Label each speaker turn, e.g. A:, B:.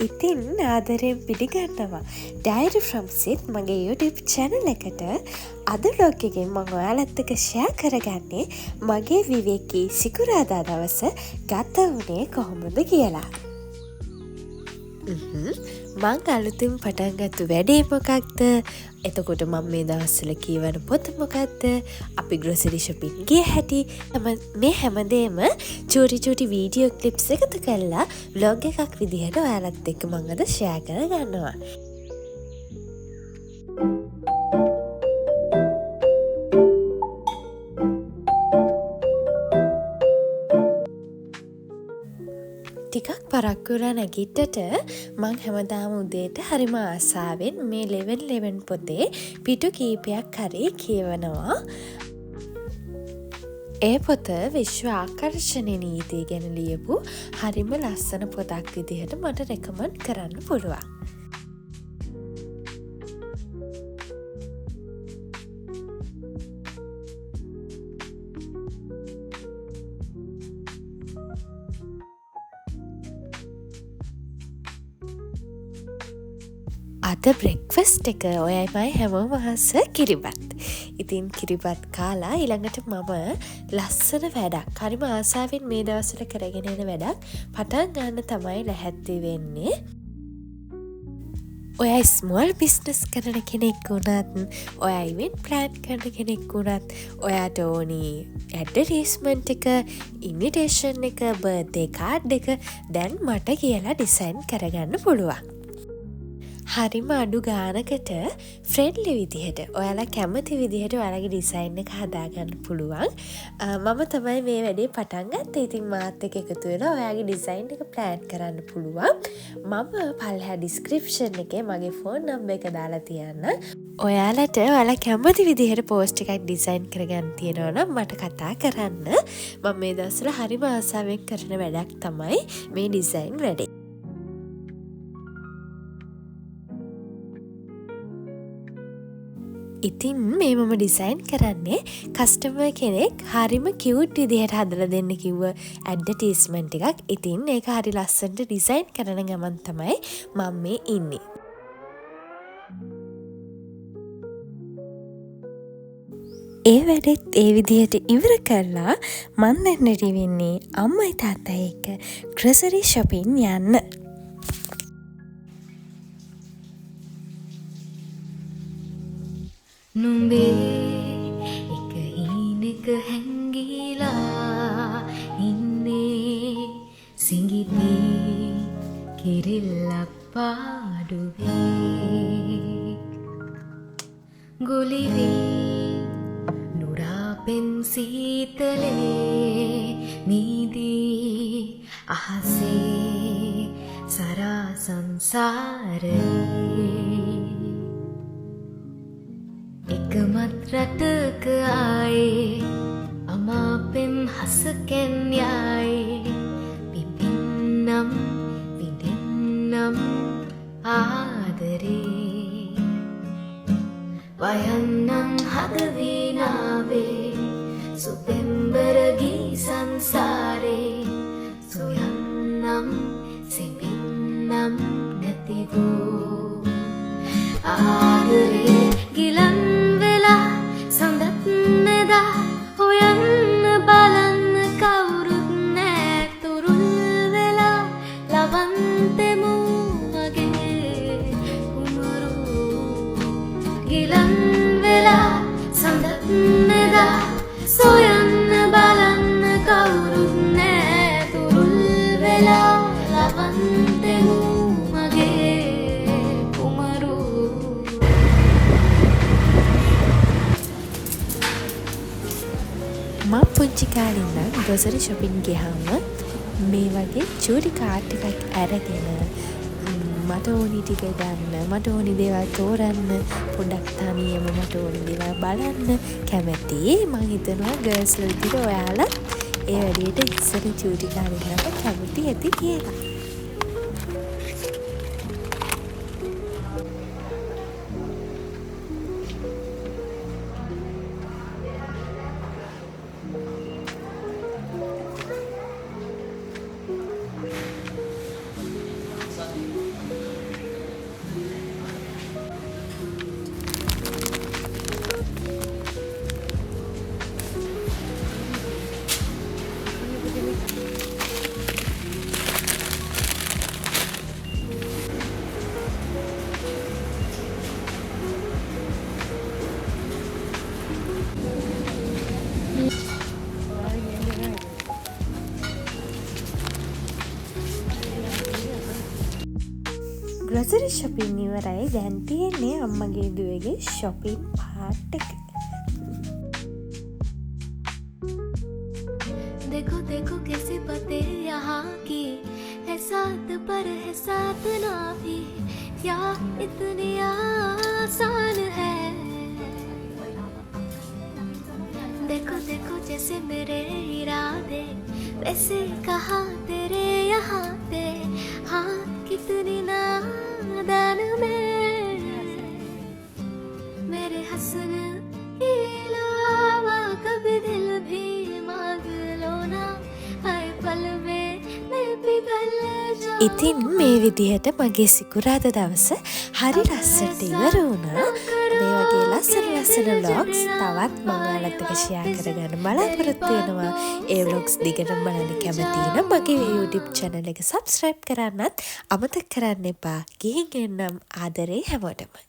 A: ඉතින් ආදරයෙන් පිළිගන්නවා Diary from Sid මගේ YouTube channel එකට. අද vlog එකෙන් මම ඔයාලත් එක්ක share කරගන්නේ මගේ විවේකී සිකුරාදා දවස ගත වුණේ කොහොමද කියලා. මං අලුතින් පටන් ගත්ත වැඩේ මොකක්ද? එතකොට මම මේ දවස්වල කියවන පොත මොකක්ද? අපි ග්‍රොසරි shopping ගිය හැටි මේ හැමදේම චූටි වීඩියෝ ක්ලිප්ස් එකතු කරලා vlog එකක් විදිහට ඔයාලත් එක්ක මම අද share කරගන්නවා. ටිකක් පරක්කු වෙලා නැගිට්ටට මං හැමදාම උදේට හරිම ආසාවෙන් මේ 11 පොතේ පිටු කීපයක් හරි කියවනවා. ඒ පොත විශ්ව ආකර්ෂණ නීතිය ගැන ලියපු හරිම ලස්සන පොතක් විදිහට මට රෙකමන්ඩ් කරන්න පුළුවන්. අද බ්‍රෙක්ෆස්ට් එක ඔයමයි හැමෝම අහස කිරිබත්. ඉතින් කිරිබත් කාලා ඊළඟට මම ලස්සන වැඩක් හරිම ආසාවෙන් මේ දවස්වල කරගෙන යන වැඩක් පටන් ගන්න තමයි ලැහැත්ති වෙන්නේ. ඔයා ස්මෝල් බිස්නස් කරන කෙනෙක් වුණත්, ඔයා ඉවෙන්ට් ප්ලෑන් කරන කෙනෙක් වුණත්, ඔයාට ඕනි ඇඩ්වර්ටයිස්මන්ට් එක, ඉන්විටේෂන් එක, බර්ත්ඩේ කාඩ් එක දැන් මට කියලා ඩිසයින් කරගන්න පුළුවන්. හරිම අඩු ගානකට ෆ්‍රෙන්ඩ්ලි විදිහට ඔයාලා කැමති විදිහට ඔයාලගේ ඩිසයින් එක හදාගන්න පුළුවන්. මම තමයි මේ වැඩේ පටන් ගත්තේ. ඉතින් මාත් එක්ක එකතු වෙලා ඔයාගේ ඩිසයින් එක ප්ලෑන් කරන්න පුළුවන්. මම පල්ලෙහා ඩිස්ක්‍රිප්ෂන් එකේ මගේ ෆෝන් නම්බර් එක දාලා තියන්න. ඔයාලට ඔයාලා කැමති විදිහට පෝස්ට් එකක් ඩිසයින් කරගන්න තියෙනවා නම් මට කතා කරන්න. මම මේ දවස්වල හරිම ආසාවෙන් කරන වැඩක් තමයි මේ ඩිසයින් වැඩේ. ඉතින් මේ මම ඩිසයින් කරන්නේ කස්ටමර් කෙනෙක් හරිම කියුට් විදිහට හදලා දෙන්න කිව්ව ඇඩ්වර්ටයිස්මන්ට් එකක්. ඉතින් ඒක හරි ලස්සනට ඩිසයින් කරන ගමන් තමයි මම මේ ඉන්නේ. ඒ වැඩෙත් ඒ විදිහට ඉවර කරලා මම දැන් රෙඩි වෙන්නේ අම්මයි තාත්තයි එක්ක ග්‍රොසරි shopping යන්න.
B: නුඹේ එක හීනෙක හැංගිලා ඉන්නේ සිඟිතේ කිරිල්ලක් පාඩුවේ ගුලිවී නුරාපෙන් සීතලේ නීදී අහසේ සරා සංසාරේ එකමත් රටක ආයේ අමාපෙම් හසකෙන් යායේ පිපින්නම් විඳින්නම් ආදරේ වයන්නම් හදවීනාවේ සුපෙම්බරගී සංසාරේ සොයන්නම් සිපින්නම් නැතිවෝ ආදරේ ගිලන් වෙලා සඳත් මෙදා හොයන්න බලන්න කවුරුත් නෑ තුරුල් වෙලා ලවන්තෙමු මගේ කුමරු ගිලන් වෙලා සඳත් මෙදා සොයන්න බලන්න කවුරුත් නෑ තුරුල් වෙලා ලවන්තෙමු මගේ කුමරු.
A: මම පුංචි කාලේ ඉඳන් ග්‍රොසරි shopping ගියාම මේ වගේ චූටි කාට් එකක් අරගෙන මට ඕනි ටික ගන්න, මට ඕනි දේවල් තෝරන්න, පොඩ්ඩක් තනියම මට ඕනි දේවල් බලන්න කැමතියි. මම හිතනවා ගර්ල්ස් විදිහට ඔයාලා ඒ වැඩේට ඉස්සර චූටි කාලේ ඉඳන් කැමති ඇති කියලා. ග්‍රොසරි shopping ඉවරයි. දැන් තියෙන්නේ අම්මගේ දුවගේ shopping part එක.
B: देखो देखो कैसे पते यहाँ की है साथ पर है साथ ना भी क्या इतनी आसान है देखो देखो जैसे मेरे इरादे वैसे कहा तेरे यहाँ पे हाँ कितनी नादान में मेरे हसन के अलावा कभी दिल भी मांग लो ना हर पल में मैं पिघल जाऊं
A: ඉතින් මේ විදිහට මගේ සිකුරාදා දවස හරි ලස්සනට ඉවර වුණා. මේ වගේ ලස්සන vlogs තවත් මම ඔයාලත් එක්ක share කරගන්න බලාපොරොත්තු වෙනවා. ඒ vlogs දිගටම බලන්න කැමති නම් මගේ YouTube channel එක subscribe කරන්නත් අමතක කරන්න එපා. ගිහින් එන්නම් ආදරේ හැමෝටම.